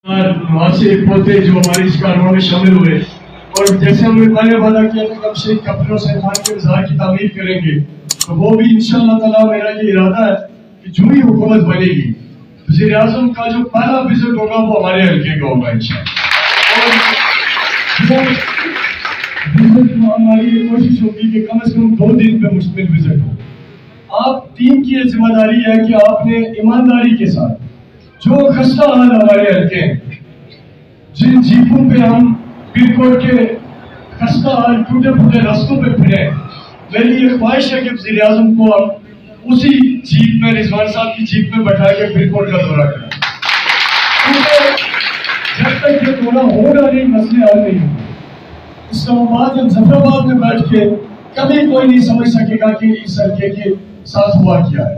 वहाँ से पोते जो हमारे इस कारवां में शामिल हुए, और जैसे हमने पहले वादा किया कि कब से कब्रों से खान के मज़ार की तामीर करेंगे, तो वो भी इंशाअल्लाह ताला मेरा ये इरादा है कि जो ही हुकूमत बनेगी वज़ीर आज़म का जो पहला विजिट होगा वो हमारे हल्के का होगा इंशाअल्लाह। और हमारी ये कोशिश होगी कि कम से कम 2 दिन पे मुश्तमिल विजिट हो। आप टीम की जिम्मेदारी है कि आपने ईमानदारी के साथ जो खस्ता हाल हमारे हल्के हैं, जिन जीपों पे हम पीरकोट के खस्ता हाल टूटे फूटे रास्तों पे फिरे, मेरी ये ख्वाहिश है कि वज़ीर आज़म को हम उसी जीप में, रिजवान साहब की जीप में बैठा के पीरकोट का दौरा करें, क्योंकि जब तक ये दौरा होगा नहीं मसले हल नहीं होंगे। इस्लामाबाद या जफराबाद में बैठ के कभी कोई नहीं समझ सकेगा कि इस हल्के के साथ हुआ क्या है।